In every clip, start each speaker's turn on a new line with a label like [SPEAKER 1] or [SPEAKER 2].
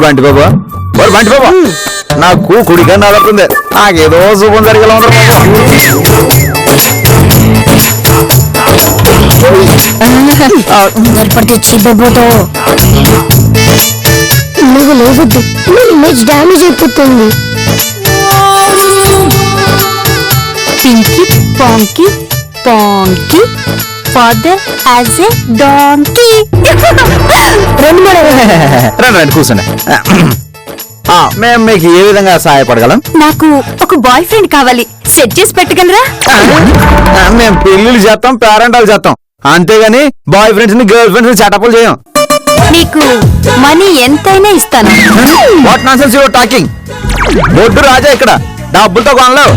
[SPEAKER 1] బంటి బాబా బంటి బాబా నాకు కుడిగా నడుతుంది నాకేదో శుభం జరిగేలా ఉంది
[SPEAKER 2] ఏర్పడితే చీపైపోతావు నువ్వు లేవద్దు ఇమేజ్ డ్యామేజ్ అయిపోతుంది
[SPEAKER 3] pinky ponky ponky father as a donkey.
[SPEAKER 1] రండి రండి కూర్చోండి మేము మీకు ఏ విధంగా సహాయపడగలం?
[SPEAKER 3] నాకు ఒక బాయ్ ఫ్రెండ్ కావాలి, సెట్ చేసి పెట్టగలరా?
[SPEAKER 1] మేము పెళ్లిళ్ళు చేస్తాం, పేరెంటాలు చేస్తాం, అంతేగాని బాయ్ ఫ్రెండ్స్ ని గర్ల్ ఫ్రెండ్స్ ని సెటప్లు చేయం.
[SPEAKER 3] నీకు మనీ ఎంతైనా ఇస్తాను.
[SPEAKER 1] What nonsense your talking? Boddu Raja ఇక్కడ డబ్బులతో కొనలేవు.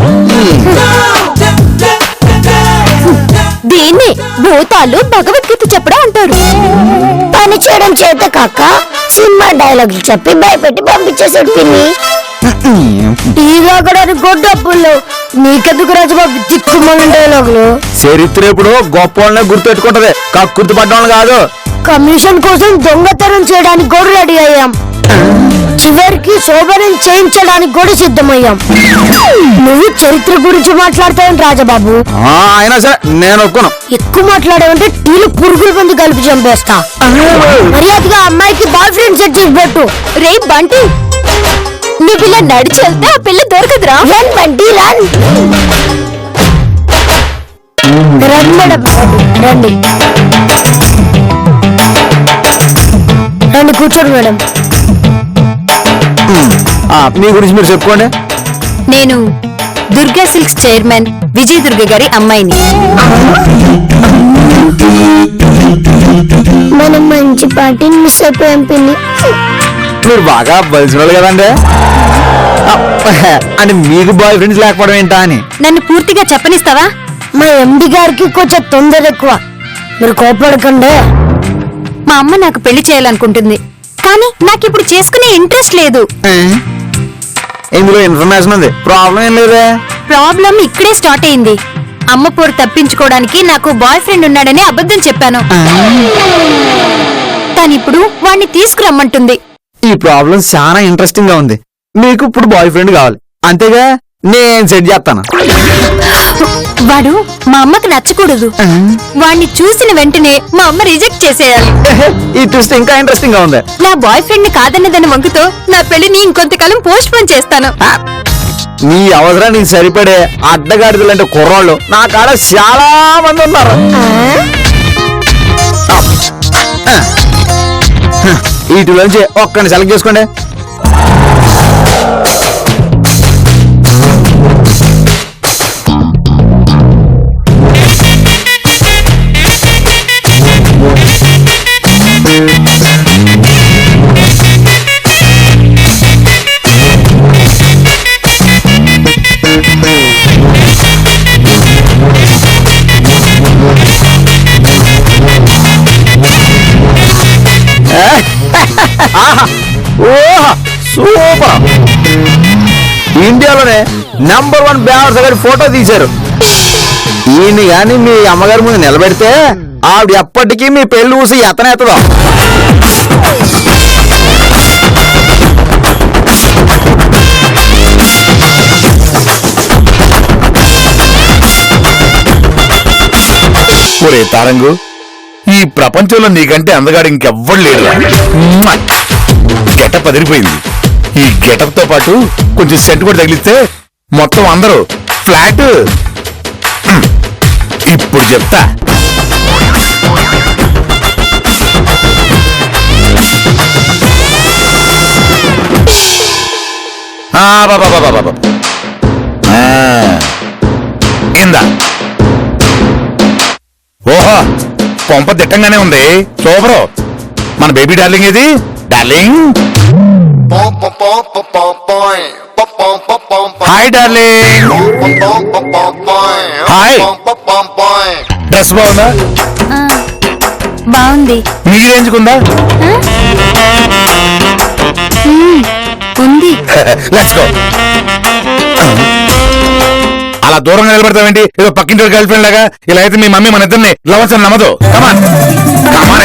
[SPEAKER 3] దీన్ని భూతాలు భగవద్గీత చెప్పడం అంటారు.
[SPEAKER 2] పని చేయడం చేత కాక సినిమా డైలాగులు చెప్పి భయపెట్టి పంపించేసాడు పిన్ని. టీవీ కూడా డబ్బులు నీకెందుకు రాజుబాబు దిక్కుమని డైలాగులు?
[SPEAKER 1] చరిత్ర ఎప్పుడు గొప్ప వాళ్ళనే గుర్తుపెట్టుకుంటది, గుర్తుపడ్డ వాళ్ళు కాదు.
[SPEAKER 2] కమిషన్ కోసం దొంగతనం చేయడానికి కూడా రెడీ అయ్యాం, చివరికి శోభనం చేయించడానికి కూడా సిద్ధమయ్యాం. నువ్వు చరిత్ర గురించి మాట్లాడతావు రాజబాబు.
[SPEAKER 1] అయినా సరే నేను ఒప్పుకోను.
[SPEAKER 2] ఎక్కువ మాట్లాడావంటే టీలు పురుగుల మంది కలిపి చంపేస్తా. మర్యాదగా అమ్మాయికి బాయ్ ఫ్రెండ్ సెట్ చేసి పెట్టు.
[SPEAKER 3] రే బంటి, నువ్వు ఇలా నడిచి వెళ్తే ఆ పిల్ల దొరకదురా.
[SPEAKER 2] Run Bunty run. రండి మేడం రండి రండి కూర్చోండి మేడం.
[SPEAKER 1] మీ గురించి మీరు చెప్పుకోండి.
[SPEAKER 3] నేను దుర్గా సిల్క్స్ చైర్మన్ విజయ్ దుర్గ గారి అమ్మాయిని.
[SPEAKER 2] మనం మంచి పార్టీని మిస్ అయిపోయాం పిన్ని.
[SPEAKER 1] మీరు బాగా బలిసిన వాళ్ళు కదండి. అని మీకు బాయ్ ఫ్రెండ్స్ లేకపోవడం ఏంటా అని.
[SPEAKER 3] నన్ను పూర్తిగా చెప్పనిస్తావా?
[SPEAKER 2] మా ఎండి గారికి కొంచెం తొందర ఎక్కువ, మీరు కోపడకండి.
[SPEAKER 3] మా అమ్మ నాకు పెళ్లి చేయాలనుకుంటుంది, కానీ నాకు ఇప్పుడు చేసుకునే ఇంట్రెస్ట్ లేదు.
[SPEAKER 1] ఇందులో ఇన్ఫర్మేషన్ ఉంది, ప్రాబ్లం ఏం లేదే.
[SPEAKER 3] ప్రాబ్లం ఇక్కడే స్టార్ట్ అయింది. అమ్మ పోరు తప్పించుకోవడానికి నాకు బాయ్ ఫ్రెండ్ ఉన్నాడని అబద్ధం చెప్పాను. తనిప్పుడు వాణ్ణి తీసుకురమ్మంటుంది.
[SPEAKER 1] ఈ ప్రాబ్లం చాలా ఇంట్రెస్టింగ్ గా ఉంది. మీకు ఇప్పుడు బాయ్ ఫ్రెండ్ కావాలి అంతేగా, నేను సెట్ చేస్తాను.
[SPEAKER 3] వాడు మా అమ్మకి నచ్చకూడదు. వాణ్ణి చూసిన వెంటనే మా అమ్మ రిజెక్ట్ చేసేయాలి.
[SPEAKER 1] ఈ ట్విస్ట్ ఇంకా ఇంట్రెస్టింగ్ గా ఉంది.
[SPEAKER 3] నా బాయ్ ఫ్రెండ్ ని కాదన్నదని వంకుతో నా పెళ్లిని ఇంకొంతకాలం పోస్ట్ పోన్ చేస్తాను.
[SPEAKER 1] నీ అవసరానికి సరిపడే అడ్డగాడిదలంటే కుర్రాళ్ళు నా కాడ చాలా మంది ఉన్నారు. వీటిలోంచి ఒక్కడిని సెలెక్ట్ చేసుకోండి. సూపర్! ఇండియాలోనే #1 బేవర్స్ గారి ఫోటో తీశారు. ఈయన్ని గాని మీ అమ్మగారి ముందు నిలబెడితే ఆవిడ ఎప్పటికీ మీ పెళ్లి ఊసి ఎత్తనేత్తదో.
[SPEAKER 4] ఒరే తారంగు, ఈ ప్రపంచంలో నీకంటే అందగాడు ఇంకెవ్వడు లేడు. గెటప్ అదిరిపోయింది. ఈ గెటప్ తో పాటు కొంచెం సెంట్ కూడా తగిలిస్తే మొత్తం అందరూ ఫ్లాట్. ఇప్పుడు చెప్తా. ఇందా. ఓహో, కొంప దిట్టంగానే ఉంది. సూపరు. మన బేబీ డార్లింగ్ ఏది? Darling, hi darling. Hi. Dress బాగుందా?
[SPEAKER 3] బాగుంది.
[SPEAKER 4] మీ రేంజ్ కుందా?
[SPEAKER 3] ఉంది.
[SPEAKER 4] Let's go. అలా దూరంగా నిలబడతావేంటి? ఏదో పక్కింటి గర్ల్ ఫ్రెండ్ లాగా. ఇలా అయితే మీ మమ్మీ మన ఇద్దరిని లవర్స్ అని నమ్మదు. Come on come on.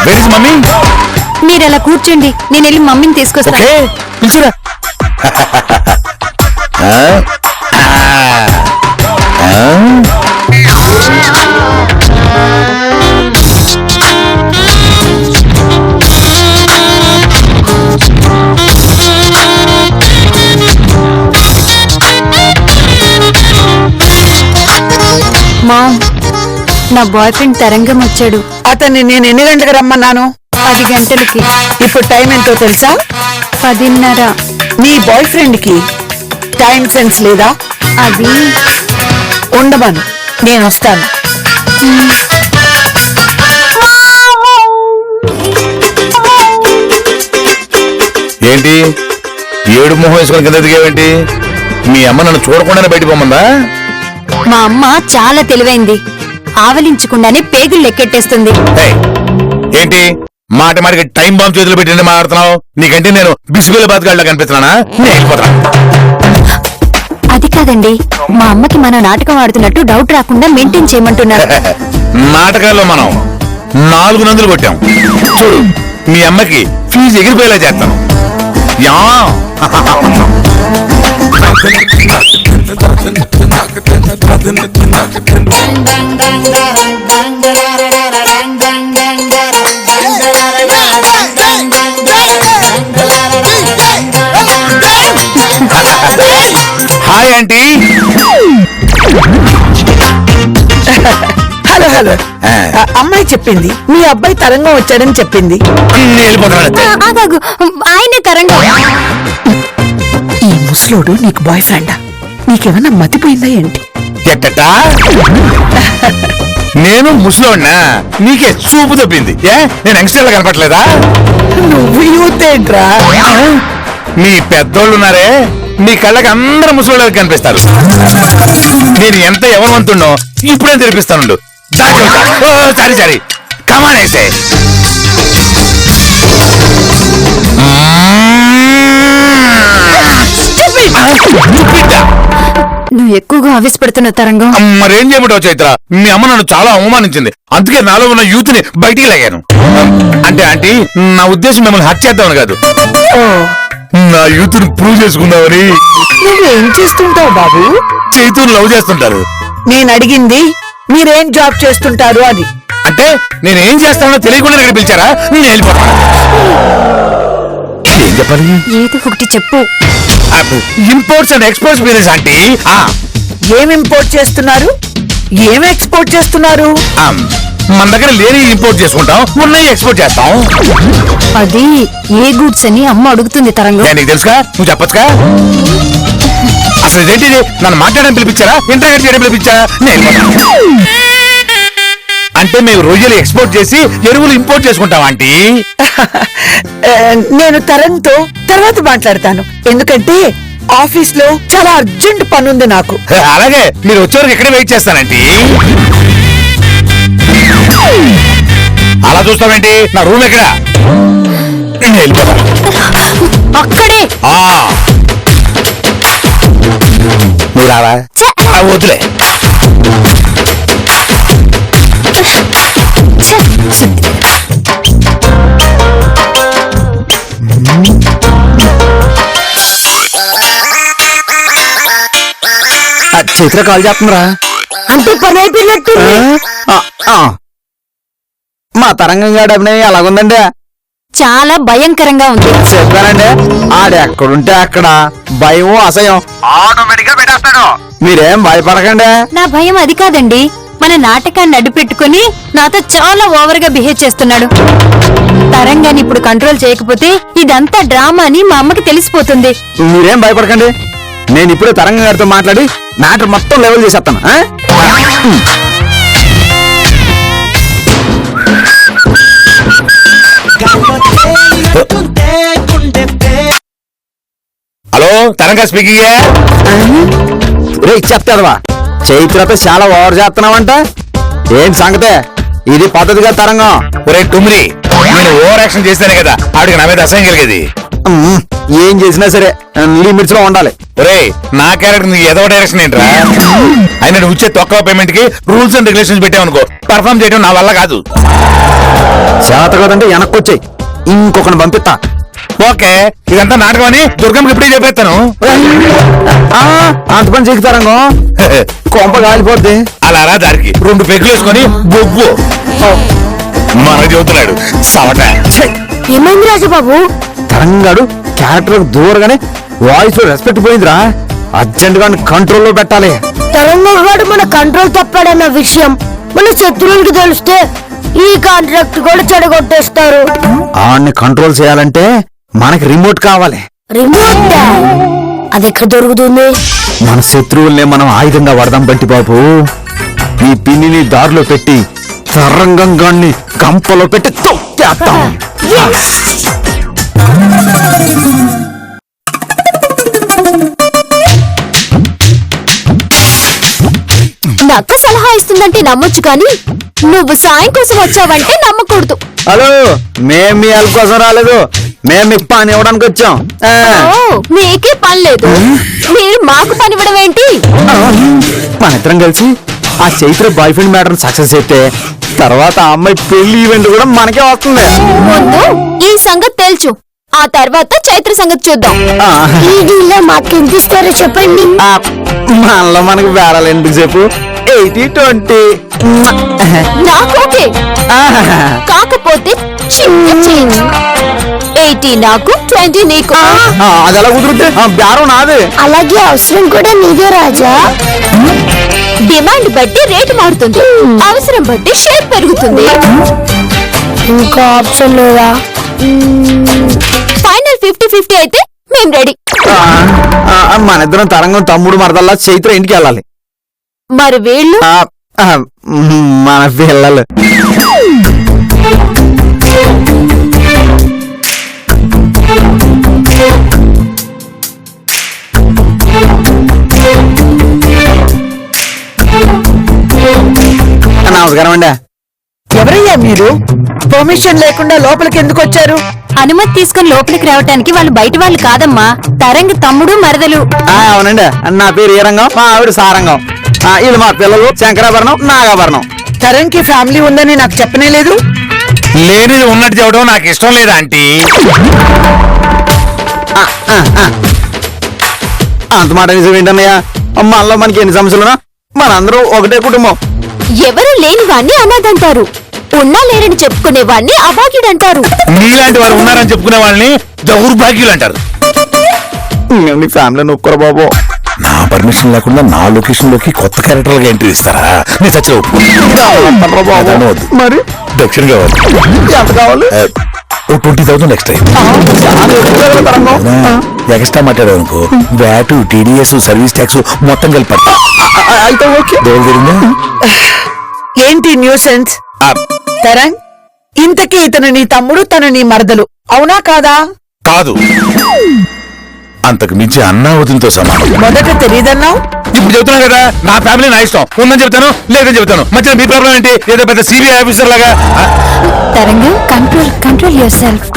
[SPEAKER 4] Where is mummy?
[SPEAKER 3] మీరు అలా కూర్చోండి, నేను వెళ్ళి మమ్మీని తీసుకొస్తాను.
[SPEAKER 4] ఓకే పిలిచిరా.
[SPEAKER 3] మామ్, నా బాయ్ ఫ్రెండ్ తరంగం వచ్చాడు.
[SPEAKER 5] అతన్ని నేను ఎన్ని గంటలకు రమ్మన్నాను?
[SPEAKER 3] 10 గంటలకి.
[SPEAKER 5] ఇప్పుడు టైం ఎంతో తెలుసా?
[SPEAKER 3] 10:30.
[SPEAKER 5] నీ బాయ్ ఫ్రెండ్ కి టైం సెన్స్ లేదా?
[SPEAKER 3] అది
[SPEAKER 5] ఉండమను, నేను వస్తాను.
[SPEAKER 4] ఏంటి ఏడు మొహం వేసుకుని కింద దిగేవేంటి? మీ అమ్మ నన్ను చూడకుండానే బయట పోమందా?
[SPEAKER 3] మా అమ్మ చాలా తెలివైంది, ఆవలించకుండానే పేగులు లెక్కెట్టేస్తుంది.
[SPEAKER 4] ఏయ్, ఏంటి మాట మాటికి టైం బాంబ్ చేతులు పెట్టి మాట్లాడుతున్నావు? నీకంటే నేను బిస్బిల్ బాత్గాళ్ళ కనిపిస్తున్నానా? నేను వెళ్ళిపోతా.
[SPEAKER 3] అది కాదండి, మా అమ్మకి మనం నాటకం ఆడుతున్నట్టు డౌట్ రాకుండా మెయింటైన్ చేయమంటున్నారు.
[SPEAKER 4] నాటకాల్లో మనం 4 నందులు కొట్టాం. చూడు, మీ అమ్మకి ఫీజు ఎగిరిపోయేలా చేస్తాను. Yeah hi aunty.
[SPEAKER 5] Hello hello, అమ్మాయి చెప్పింది మీ అబ్బాయి తరంగం వచ్చాడని చెప్పింది.
[SPEAKER 4] వెళ్ళిపోతున్నాడు.
[SPEAKER 3] ఆగాగు, ఆయనే తరంగం.
[SPEAKER 5] ఈ ముసలోడు నీకు బాయ్ ఫ్రెండా? నీకేమన్నా మతిపోయిందా ఏంటి?
[SPEAKER 4] ఎట్టటా? నేను ముసలోడ్నా? నీకే చూపు తప్పింది. ఏ నేను యంగ్స్టర్లా కనపట్లేదా?
[SPEAKER 5] నువ్వు యూత్ ఏంట్రా?
[SPEAKER 4] మీ పెద్దోళ్ళున్నారే, మీ కళ్ళకి అందరూ ముసలోళ్ళకి కనిపిస్తారు. నేను ఎంత యవనవంతున్నో ఇప్పుడే తెరిపిస్తానుండు. సారీ సారీ, కమాన్ వేసే.
[SPEAKER 3] నువ్వు ఎక్కువగా ఆవేశపడుతున్న తరంగం.
[SPEAKER 4] మరేం చేయమంటావు చైత్ర? మీ అమ్మ నన్ను చాలా అవమానించింది, అందుకే నాలో ఉన్న యూత్ ని బయటికి లాగాను. అంటే ఆంటీ, నా ఉద్దేశం మిమ్మల్ని హత్య చేద్దామని కాదు, నా యూత్ ని ప్రూవ్ చేసుకుందామని.
[SPEAKER 5] నువ్వేం చేస్తుంటావు బాబు?
[SPEAKER 4] చైతూరు లవ్ చేస్తుంటారు.
[SPEAKER 5] నేను అడిగింది మీరేం జాబ్ చేస్తుంటారు అని.
[SPEAKER 4] అంటే నేనేం చేస్తానో తెలియకుండా ఇక్కడ పిలిచారా? నేను వెళ్ళిపోతాను. ఏం చెప్పాలి?
[SPEAKER 3] ఏదో ఒకటి చెప్పు.
[SPEAKER 4] Imports and exports business aunty.
[SPEAKER 5] ఏం ఇంపోర్ట్ చేస్తున్నారు? ఏం ఎక్స్పోర్ట్ చేస్తున్నారు?
[SPEAKER 4] మన దగ్గర లేని ఇంపోర్ట్ చేసుకుంటాం, ఉన్నాయి ఎక్స్పోర్ట్ చేస్తాం.
[SPEAKER 3] అది ఏ గూడ్స్ అని అమ్మ అడుగుతుంది తరంగం.
[SPEAKER 4] నీకు తెలుసుగా, నువ్వు చెప్పచ్చుగా. అసలు ఇదేంటి? నన్ను మాట్లాడడం పిలిపించారా, ఇంటరాక్ట్ చేయడం పిలిపించారా? నేను అంటే మేము రొయ్యలు ఎక్స్పోర్ట్ చేసి ఎరువులు ఇంపోర్ట్ చేసుకుంటాం ఆంటీ.
[SPEAKER 5] నేను తరంతో తర్వాత మాట్లాడతాను, ఎందుకంటే ఆఫీస్ లో చాలా అర్జెంట్ పనుంది నాకు.
[SPEAKER 4] అలాగే, మీరు వచ్చే వరకు ఎక్కడ వెయిట్ చేస్తానంటీ. అలా చూస్తామేంటి? నా రూమ్ ఎక్కడ? నేను వెళ్ళిపోతా.
[SPEAKER 3] అక్కడే.
[SPEAKER 4] నువ్వు రావా? వద్దులే.
[SPEAKER 1] చైత్ర కాల్ చేస్తుందిరా.
[SPEAKER 2] అంటే పని అయిపోయినట్టు.
[SPEAKER 1] మా తరంగం గారి అభినయం ఎలాగుందండి?
[SPEAKER 3] చాలా భయంకరంగా ఉంది.
[SPEAKER 1] చెప్పానండి, ఆడెక్కడుంటే అక్కడ భయం అసహ్యం ఆటోమేటిక్ గా పెట్టేస్తాడు. మీరేం భయపడకండి.
[SPEAKER 3] నా భయం అది కాదండి, మన నాటకాన్ని అడ్డుపెట్టుకుని నాతో చాలా ఓవర్ గా బిహేవ్ చేస్తున్నాడు. తరంగాన్ని ఇప్పుడు కంట్రోల్ చేయకపోతే ఇదంతా డ్రామా అని మా అమ్మకి తెలిసిపోతుంది.
[SPEAKER 1] మీరేం భయపడకండి, నేను ఇప్పుడే తరంగం గారితో మాట్లాడి మ్యాటర్ మొత్తం లెవెల్ చేసేస్తాను.
[SPEAKER 4] Hello, తరంగా speaking.
[SPEAKER 1] రే చెప్తాదవా, చైత్రతో చాలా ఓవర్ చేస్తున్నావంట. ఏం సంగతే? ఇది పద్ధతిగా తరంగం.
[SPEAKER 4] ఒరే టుమ్రి, నేను ఓవర్ యాక్షన్ చేస్తేనే కదా ఆవిడకి నా మీద అసహ్యం కలిగేది.
[SPEAKER 1] ఏం చేసినా సరే లిమిట్స్ లో ఉండాలి.
[SPEAKER 4] ఒరే నా క్యారెక్టర్ నీకు ఏదో డైరెక్షన్ ఏంట్రా? అయినా నువ్వు ఇచ్చే తక్కువ పేమెంట్ కి రూల్స్ అండ్ రెగ్యులేషన్స్ పెట్టావనుకో పర్ఫామ్ చేయడం నా వల్ల కాదు.
[SPEAKER 1] చేత కదంటే వెనక్కి వచ్చాయి, ఇంకొకటి పంపిస్తా.
[SPEAKER 4] ఓకే ఇదంతా నాటకం అని దుర్గమ్మకి ఇప్పుడే చెప్పేస్తాను.
[SPEAKER 1] అంత పని చెక్కుతారంగో, కొంప కాలిపోద్ది.
[SPEAKER 4] అలా రా దానికి 2 పెగ్గులు వేసుకొని బొబ్బు మన చెబుతున్నాడు సవట.
[SPEAKER 2] ఏమైంది రాజబాబు?
[SPEAKER 1] తరంగాడు క్యారెక్టర్ దూరగానే వాయిస్ లో రెస్పెక్ట్ పోయిందిరా. అర్జెంట్ గా కంట్రోల్లో పెట్టాలి.
[SPEAKER 2] తెలంగాణ మన కంట్రోల్ తప్పాడన్న విషయం మన శత్రువులకి తెలిస్తే ఈ కాంట్రాక్ట్ కూడా చెడగొట్టేస్తారు.
[SPEAKER 1] ఆడిని కంట్రోల్ చేయాలంటే మనకి రిమోట్ కావాలి.
[SPEAKER 2] రిమోట్ అది ఎక్కడ దొరుకుతుంది?
[SPEAKER 1] మన శత్రువుల్నే మనం ఆయుధంగా వాడదాం బంటి బాబు. ఈ పిన్నిని దారిలో పెట్టి తరంగంగాన్ని కంపలో పెట్టి తొక్కేద్దాం.
[SPEAKER 3] నక్క సలహా ఇస్తుందంటే నమ్మొచ్చు కానీ నువ్వు సాయం కోసం వచ్చావంటే నమ్మకూడదు.
[SPEAKER 1] హలో, మేం మీ హెల్ప్ కోసం రాలేదు, మేం మీకు పని ఇవ్వడానికి వచ్చాం.
[SPEAKER 3] మీకే పని లేదు, మీరు మాకు పని ఇవ్వడం ఏంటి?
[SPEAKER 1] మన ఇద్దరం కలిసి ఆ Chaitra boy friend matter success అయితే తర్వాత ఆ అమ్మాయి పెళ్లి ఈవెంట్ కూడా మనకే వస్తుంది.
[SPEAKER 3] ముందు ఈ సంగతి తేల్చు, ఆ తర్వాత చైత్ర సంగతి చూద్దాం.
[SPEAKER 2] ఈ డీల్లో మాకు ఎంత ఇస్తారో చెప్పండి.
[SPEAKER 1] మనలో మనకు వేరాలు ఎందుకు చెప్పు. 80-20.
[SPEAKER 3] నాకు ఓకే, కాకపోతే చిన్న చేంజ్. 80 నాకు, 20 నీకు.
[SPEAKER 1] అది ఎలా కుదురుద్ది? బేరం నాది.
[SPEAKER 2] అలాగే అవసరం కూడా నీదే రాజా.
[SPEAKER 3] డిమాండ్ బట్టి రేటు మారుతుంది, అవసరం బట్టి షేర్ పెరుగుతుంది.
[SPEAKER 2] ఇంకా ఆప్షన్ లేదా?
[SPEAKER 3] ఫైనల్ 50-50 అయితే మేం రెడీ.
[SPEAKER 1] మన ఇద్దరం తరంగం తమ్ముడు మరదల్లా చైత్ర ఇంటికి వెళ్ళాలి.
[SPEAKER 3] మరి వీళ్ళు
[SPEAKER 1] మన పిల్లలు నమస్కారం అండి.
[SPEAKER 5] ఎవరయ్యా మీరు? పర్మిషన్ లేకుండా లోపలికి ఎందుకు వచ్చారు?
[SPEAKER 3] అనుమతి తీసుకుని లోపలికి రావటానికి వాళ్ళు బయట వాళ్ళు కాదమ్మా, తరంగ తమ్ముడు మరదలు.
[SPEAKER 1] అవునండి, నా పేరు ఈరంగం, మా ఆవిడ సారంగం. ఇది మా పిల్లలు శంకరాభరణం, నాగాభరణం.
[SPEAKER 5] తరంకి ఫ్యామిలీ ఉందని నాకు చెప్పనే లేదు.
[SPEAKER 4] లేనిది ఉన్నట్టు చెప్పడం నాకు ఇష్టం లేదా ఆంటీ?
[SPEAKER 1] అంత మాట నిజం ఏంటన్నయ్య? మనలో మనకి ఎన్ని సమస్యలున్నా మనందరూ ఒకటే కుటుంబం.
[SPEAKER 3] ఎవరు లేని వాణ్ణి అనాథంటారు, ఉన్నా లేరని చెప్పుకునే వాణ్ణి అభాగ్యుడంటారు.
[SPEAKER 4] నీలాంటి వారు ఉన్నారని చెప్పుకునే వాళ్ళని దౌర్భాగ్యులు అంటారు.
[SPEAKER 1] నీ ఫ్యామిలీ నొక్కరు బాబు.
[SPEAKER 4] నా పర్మిషన్ లేకుండా నా లొకేషన్ లోకి కొత్త క్యారెక్టర్ గా ఎంట్రీ ఇస్తారా? నీ చచ్చావు.
[SPEAKER 1] మరి
[SPEAKER 4] దక్షిణ కావాలి,
[SPEAKER 1] ఎంత కావాలి?
[SPEAKER 4] 20,000 నెక్స్ట్ టైం. ఎక్స్ట్రా మాట్లాడావు అనుకో, వ్యాట్, టీడీఎస్, సర్వీస్ ట్యాక్స్ మొత్తం కలిపి
[SPEAKER 1] అయితే ఓకే.
[SPEAKER 5] ఏంటి న్యూసెన్స్? తరంగ్, ఇంతకీ ఇతను నీ తమ్ముడు, తను నీ మరదలు, అవునా కాదా?
[SPEAKER 4] కాదు, అంతకు మించి అన్నా వదిలితో సమానం.
[SPEAKER 5] మొదట తెలియదన్నావు,
[SPEAKER 4] ఇప్పుడు చెబుతున్నా కదా, నా ఫ్యామిలీ నా ఇష్టం. ఉందని చెప్తాను, లేదని చెప్తాను. మధ్యలో మీ ప్రాబ్లం ఏంటి? ఏదో పెద్ద సిబిఐ ఆఫీసర్ లాగా.
[SPEAKER 3] తరంగం, కంట్రోల్ యువర్ సెల్ఫ్.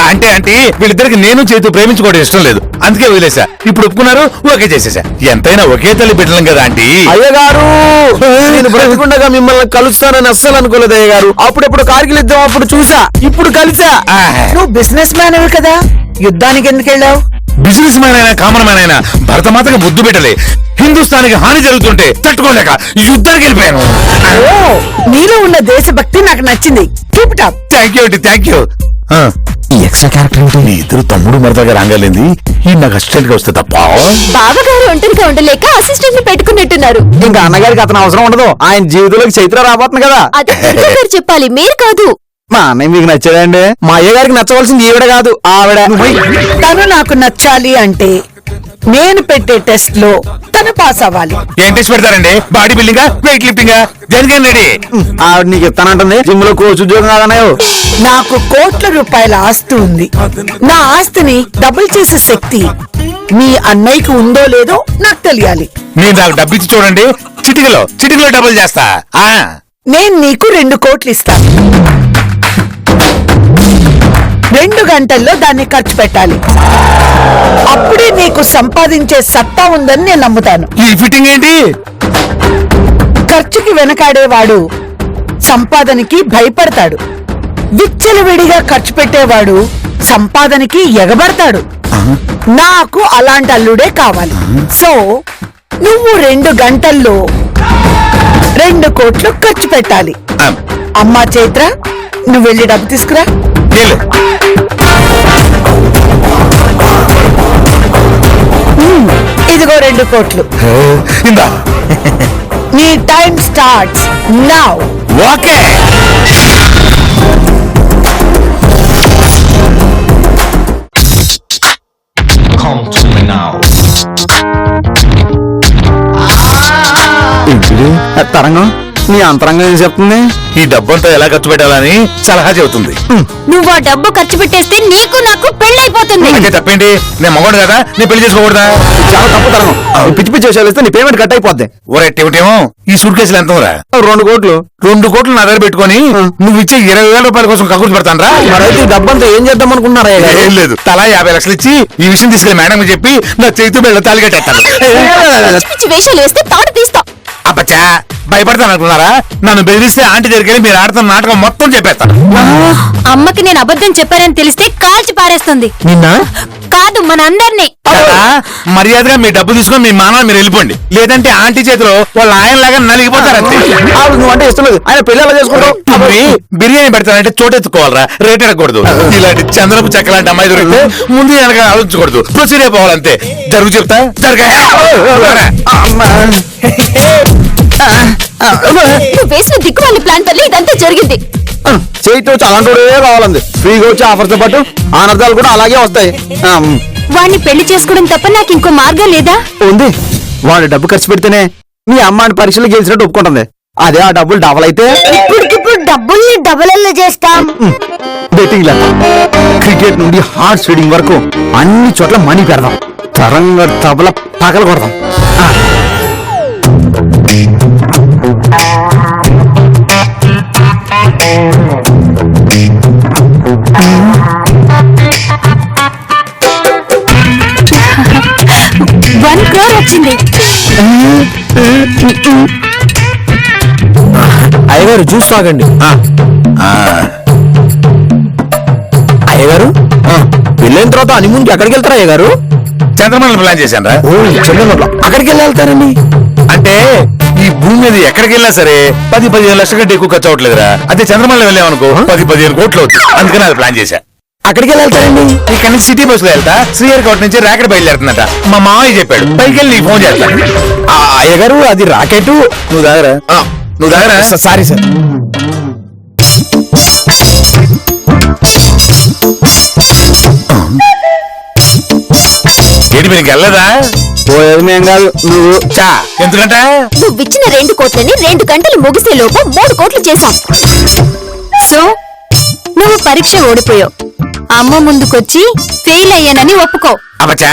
[SPEAKER 4] అంటే అంటే వీళ్ళిద్దరికి నేను చేతు ప్రేమించుకోవడం ఇష్టం లేదు, అందుకే వదిలేసా. ఇప్పుడు ఒప్పుకున్నారు, ఓకే చేసేసా. ఎంతైనా ఒకే తల్లి బిడ్డలం కదా ఆంటీ.
[SPEAKER 1] అయ్యగారు, నేను బ్రతికుండగా మిమ్మల్ని కలుస్తానని అస్సలు అనుకోలేదు అయ్యగారు. అప్పుడెప్పుడు కార్గిల్ యుద్ధం అప్పుడు చూసా, ఇప్పుడు కలిసా.
[SPEAKER 5] నువ్వు బిజినెస్ మ్యాన్ కదా, యుద్ధానికి ఎందుకు వెళ్ళావు?
[SPEAKER 4] బిజినెస్ మ్యాన్ అయినా కామన్ మ్యాన్ అయినా భరతమాతకి ముద్దు పెట్టలే. హిందుస్థానికి హాని జరుగుతుంటే తట్టుకోలేక యుద్ధానికి వెళ్ళిపోయాను.
[SPEAKER 5] నీలో ఉన్న దేశభక్తి నాకు నచ్చింది. Keep it up.
[SPEAKER 4] Thank you అండి, థ్యాంక్ యూ.
[SPEAKER 1] ఈ ఎక్స్ట్రా క్యారెక్టర్ ఏంటి?
[SPEAKER 4] మీ ఇద్దరు తమ్ముడు మరదగా రాగలింది, ఈ నాకు అసిస్టెంట్ గా వస్తే తప్ప.
[SPEAKER 3] బావగారు ఒంటరిగా ఉండలేక అసిస్టెంట్ ని పెట్టుకున్నట్టున్నారు.
[SPEAKER 1] ఇంకా అన్నగారికి అతను అవసరం ఉండదు, ఆయన జీవితంలోకి చైత్ర రాబోతుంది కదా.
[SPEAKER 3] అది దుర్గా గారు చెప్పాలి, మీరు కాదు.
[SPEAKER 1] మా అన్నయ్య మీకు నచ్చాడండి. మా అయ్య గారికి నచ్చవలసింది ఈవిడ కాదు, ఆవిడ.
[SPEAKER 5] తను నాకు నచ్చాలి అంటే నేను పెట్టే టెస్ట్ లో తను పాస్ అవ్వాలి.
[SPEAKER 4] ఏం టెస్ట్ పెడతారండి? బాడీ బిల్డింగ్, వెయిట్ లిఫ్టింగ్, దేనికైనా రెడీ.
[SPEAKER 1] ఆవిడ నీకు ఇస్తానంటుంది, జిమ్ లో కోచ్ ఉద్యోగం కాదన్నాయో.
[SPEAKER 5] నాకు కోట్ల రూపాయల ఆస్తి ఉంది. నా ఆస్తిని డబుల్ చేసే శక్తి మీ అన్నయ్యకి ఉందో లేదో నాకు తెలియాలి.
[SPEAKER 4] మీరు నాకు డబ్బిచ్చి చూడండి, చిటికలో డబుల్ చేస్తా.
[SPEAKER 5] నేను నీకు 2 కోట్లు ఇస్తాను. 2 గంటల్లో దాన్ని ఖర్చు పెట్టాలి. అప్పుడే నీకు సంపాదించే సత్తా ఉందని నేను నమ్ముతాను.
[SPEAKER 4] ఈ ఫిట్టింగ్ ఏంటి?
[SPEAKER 5] ఖర్చుకి వెనకాడేవాడు సంపాదనకి భయపడతాడు. విచ్చలవిడిగా ఖర్చు పెట్టేవాడు సంపాదనకి ఎగబడతాడు. నాకు అలాంటి అల్లుడే కావాలి. సో నువ్వు 2 గంటల్లో 2 కోట్లు ఖర్చు పెట్టాలి. అమ్మా చైత్ర, నువ్వు వెళ్ళి డబ్బు తీసుకురా. ఇదిగో 2 కోట్లు.
[SPEAKER 4] ఇందా.
[SPEAKER 5] నీ time starts now.
[SPEAKER 4] Okay.
[SPEAKER 6] Come to me now.
[SPEAKER 1] తరంగం, నీ అంతరంగం ఏం చెప్తుంది?
[SPEAKER 4] ఈ డబ్బంతా ఎలా ఖర్చు పెట్టాలని సలహా చెబుతుంది.
[SPEAKER 3] నువ్వు ఆ డబ్బు ఖర్చు పెట్టేస్తే నీకు నాకు పెళ్ళైపోతుంది.
[SPEAKER 4] అంటే తప్పేంటి? నేను మగోడు కదా, నేను పెళ్లి చేసుకోకూడదా?
[SPEAKER 1] చాలా తప్పు తరంగం. పిచ్చి పిచ్చి విషయాలు ఇస్తే నీ పేమెంట్ కట్ అయిపోద్ది.
[SPEAKER 4] ఒరే టేమిటేమో, ఈ సూట్ కేసులు ఎంత ఉందిరా?
[SPEAKER 1] 2 కోట్లు.
[SPEAKER 4] 2 కోట్లు నా దగ్గర పెట్టుకొని నువ్వు ఇచ్చే 20,000 రూపాయల కోసం కక్కుర్తి పెడతాను రా.
[SPEAKER 1] మరైతే ఈ డబ్బంతా ఏం చేద్దాం అనుకుంటున్నారా?
[SPEAKER 4] ఏం లేదు, తలా 50 లక్షలు ఇచ్చి ఈ విషయం తీసుకెళ్లి మేడం చెప్పి నా చేతితో బెళ్ళ తాళి కట్టేస్తాను.
[SPEAKER 3] పిచ్చి వేషాలు వేస్తే తాడు తీస్తా.
[SPEAKER 4] అబ్బచ్చా, భయపడతాను అనుకున్నారా? నన్ను బెదిరిస్తే ఆంటీ దగ్గరికి వెళ్ళి మీరు ఆడుతున్న నాటకం మొత్తం చెప్పేస్తాను.
[SPEAKER 3] అమ్మకి నేను అబద్ధం చెప్పానని తెలిస్తే కాల్చి పారేస్తుంది.
[SPEAKER 1] నిన్న
[SPEAKER 3] కాదు, మనందరినీ.
[SPEAKER 4] కదా, మర్యాదగా మీ డబ్బు తీసుకొని మీ మానవ మీరు వెళ్ళిపోండి. లేదంటే ఆంటీ చేతిలో వాళ్ళ ఆయనలాగా నలిగిపోతారంతే.
[SPEAKER 1] నువ్వు అంటే ఇష్టం లేదు. ఆయన పెళ్లి ఎలా చేసుకుంటావు?
[SPEAKER 4] మరి బిర్యానీ పెడతానంటే చోటెత్తుకోవాలరా, రేట్ అడగకూడదు. ఇలాంటి చంద్రపు చెక్క లాంటి అమ్మాయి దొరికితే ముందు వెనక ఆలోచించకూడదు, ప్రొసీడ్ అయిపోవాలంతే. జరుగు చెప్తా, జరగా.
[SPEAKER 3] నువ్వు వేసిన దిక్కుమాలి ప్లాన్ వల్ల ఇదంతా జరిగింది.
[SPEAKER 1] చేయటం అలాంటి కావాలంది. ఫ్రీగా వచ్చే ఆఫర్స్ తో పాటు ఆనర్దాలు కూడా అలాగే వస్తాయి.
[SPEAKER 3] వాడిని పెళ్లి చేసుకోవడం తప్ప నాకు ఇంకో మార్గం లేదా?
[SPEAKER 1] ఉంది. వాడు డబ్బు ఖర్చు పెడితేనే మీ అమ్మాయిని పరీక్షలు గెలిచినట్టు ఒప్పుకుంటుంది. అదే ఆ డబ్బులు డబల్ అయితే
[SPEAKER 2] ఇప్పటికిప్పుడు డబ్బుల్ని డబల్ ఎలా చేస్తాం?
[SPEAKER 1] బెట్టింగ్ లాగా క్రికెట్ నుండి హార్స్ ఫీడింగ్ వరకు అన్ని చోట్ల మనీ పెడదాం. తరంగా తబల పగల కొడదాం.
[SPEAKER 3] $1 crore వచ్చింది.
[SPEAKER 1] అయ్యగారు జ్యూస్ తాగండి. అయ్యగారు, పెళ్ళైన తర్వాత అని ముందు ఎక్కడికి వెళ్తారా అయ్యగారు?
[SPEAKER 4] చంద్రమండలం ప్లాన్ చేశాను రా.
[SPEAKER 1] అక్కడికి వెళ్ళి వెళ్తారండి.
[SPEAKER 4] అంటే ఈ భూమి మీద ఎక్కడికి వెళ్ళా సరే 10-15 లక్షల కంటే ఎక్కువ ఖర్చు అవ్వట్లేదురా. అదే చంద్రమండలం వెళ్ళామనుకో 10-15 కోట్లు అవుతుంది. అందుకని అది ప్లాన్ చేశా.
[SPEAKER 1] అక్కడికి వెళ్ళి వెళ్తారండి.
[SPEAKER 4] ఇక్కడ నుంచి సిటీ బస్ లో వెళ్తా, శ్రీహరికోట నుంచి రాకెట్ బయలుదేరుతుందట. మా మామయ్య చెప్పాడు, పైకి వెళ్ళి నీకు ఫోన్ చేస్తాను.
[SPEAKER 1] అయ్యగారు, అది రాకెట్.
[SPEAKER 4] నువ్వు దాగరా, నువ్వు దాగరా.
[SPEAKER 1] Sorry sir.
[SPEAKER 4] ఏంటి మీరు వెళ్ళదా?
[SPEAKER 1] పోయేది మేం కాదు, నువ్వు.
[SPEAKER 4] చా, ఎందుకంట?
[SPEAKER 3] నువ్విచ్చిన 2 కోట్లని 2 గంటలు ముగిసే లోపు 3 కోట్లు చేశాం. సో నువ్వు పరీక్ష ఓడిపోయావు. అమ్మ ముందుకొచ్చి ఫెయిల్ అయ్యానని ఒప్పుకో.
[SPEAKER 4] అబ్బచ్చా,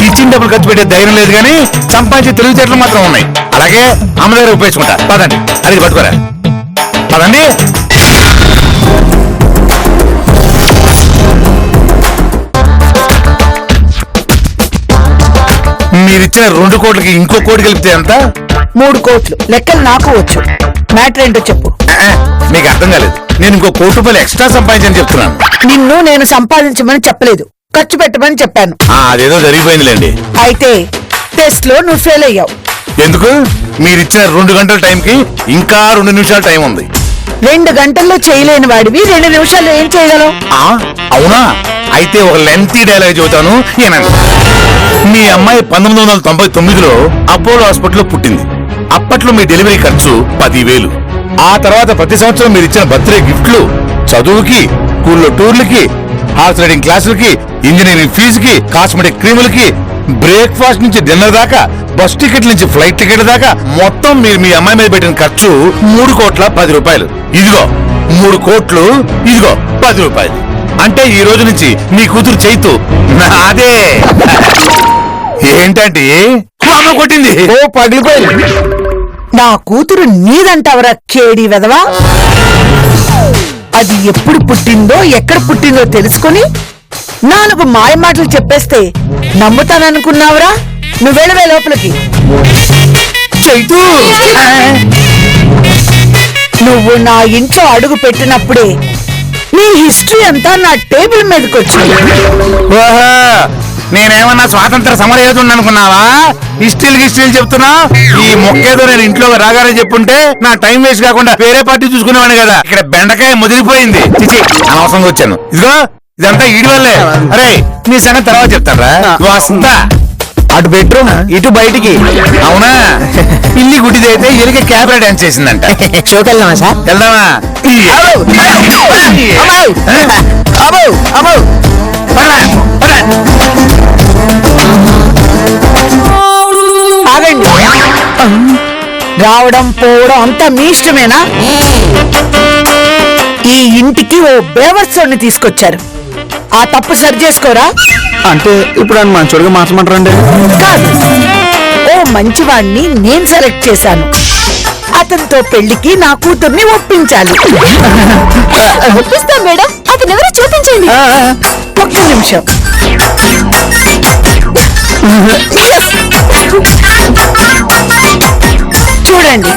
[SPEAKER 4] ఇచ్చిన డబ్బులు ఖర్చు పెట్టే ధైర్యం లేదు కానీ సంపాదించే తెలివితేటలు మాత్రం ఉన్నాయి. అలాగే అమ్మ దగ్గర ఉపయోగించుకుంటా. పదండి, అది పట్టుకోరా. పదండి. మీరిచ్చిన 2 కోట్లకి ఇంకో కోటి కలిపితే ఎంత?
[SPEAKER 5] 3 కోట్లు. లెక్కలు నాకు వచ్చు. మ్యాటర్ ఏంటో చెప్పు.
[SPEAKER 4] మీకు అర్థం కాలేదు. నేను ఇంకో ₹1 కోటి ఎక్స్ట్రా సంపాదించని చెప్తున్నాను.
[SPEAKER 5] నిన్ను నేను సంపాదించమని చెప్పలేదు, ఖర్చు పెట్టమని చెప్పాను.
[SPEAKER 4] అదేదో జరిగిపోయిందిలేండి.
[SPEAKER 5] అయితే టెస్ట్ లో నువ్వు ఫెయిల్ అయ్యావు.
[SPEAKER 4] ఎందుకు? మీరిచ్చిన 2 గంటల టైంకి ఇంకా 2 నిమిషాల టైం ఉంది.
[SPEAKER 5] 2 గంటల్లో చేయలేని వాడివి 2 నిమిషాల్లో ఏం చేయగలవు?
[SPEAKER 4] అవునా? అయితే ఒక లెంతీ డైలాగ్ చెబుతాను, ఏనండి. మీ అమ్మాయి 1999లో అపోలో హాస్పిటల్లో పుట్టింది. అప్పట్లో మీ డెలివరీ ఖర్చు 10,000. ఆ తర్వాత ప్రతి సంవత్సరం మీరు ఇచ్చిన బర్త్డే గిఫ్ట్లు, చదువుకి, స్కూల్లో టూర్లకి, హార్స్ రైడింగ్ క్లాసులకి, ఇంజనీరింగ్ ఫీజుకి, కాస్మెటిక్ క్రీములకి, బ్రేక్ఫాస్ట్ నుంచి డిన్నర్ దాకా, బస్ టికెట్ నుంచి ఫ్లైట్ టికెట్ దాకా మొత్తం మీరు మీ అమ్మాయి మీద పెట్టిన ఖర్చు ₹3,10,00,000. ఇదిగో 3 కోట్లు, ఇదిగో ₹10. అంటే ఈ రోజు నుంచి మీ కూతురు చైతు నాదే. ఏంటంటే అమ్మ కొట్టింది.
[SPEAKER 1] ఓ పగిలిపోయింది.
[SPEAKER 5] నా కూతురు నీదంటావరా కేడి వెదవా? అది ఎప్పుడు పుట్టిందో ఎక్కడ పుట్టిందో తెలుసుకుని 4 మాయ మాటలు చెప్పేస్తే నమ్ముతాననుకున్నావురా? నువ్వు వెళ్ళవే లోపలికి.
[SPEAKER 4] చైతు
[SPEAKER 5] నువ్వు నా ఇంట్లో అడుగు పెట్టినప్పుడే నీ హిస్టరీ అంతా నా టేబుల్ మీదకి వచ్చింది.
[SPEAKER 4] ఓహో, నేనేమన్నా స్వాతంత్ర సమరయోధుడు అనుకున్నావా? హిస్టరీలు చెప్తున్నా. ఈ మొక్కేదో నేను ఇంట్లో రాగానే చెప్పుంటే నా టైం వేస్ట్ కాకుండా వేరే పార్టీ చూసుకునేవాడిని కదా. ఇక్కడ బెండకాయ ముదిరిపోయింది. చిచి, అనవసరంగా వచ్చాను. ఇదిగో ఇదంతా ఈడి వల్లే. అరే నీ సంగతి తర్వాత చెప్తారా? వస్తా.
[SPEAKER 1] అటు బెడ్రూమ్ ఇటు బయటికి.
[SPEAKER 4] అవునా? పిల్లి గుడ్డిదైతే ఎలిక క్యాబరా డాన్స్ చేసిందంట.
[SPEAKER 1] షోకి వెళ్దామా సార్?
[SPEAKER 4] వెళ్దామా? పదరా, పద.
[SPEAKER 5] ఆగండి. రావడం పోవడం అంతా మీ ఇష్టమేనా? ఈ ఇంటికి ఓ బేవర్సోని తీసుకొచ్చారు. ఆ తప్పు సరి చేసుకోరా?
[SPEAKER 1] అంటే ఇప్పుడు ఆయన మంచోడుగా మార్చమంటారండి?
[SPEAKER 5] కాదు, ఓ మంచివాణ్ణి నేను సెలెక్ట్ చేశాను. అతనితో పెళ్లికి నా కూతుర్ని ఒప్పించాలి.
[SPEAKER 3] ఒప్పిస్తాం మేడం, అతను ఎవరో చూపించండి.
[SPEAKER 5] ఒక్క నిమిషం. చూడండి,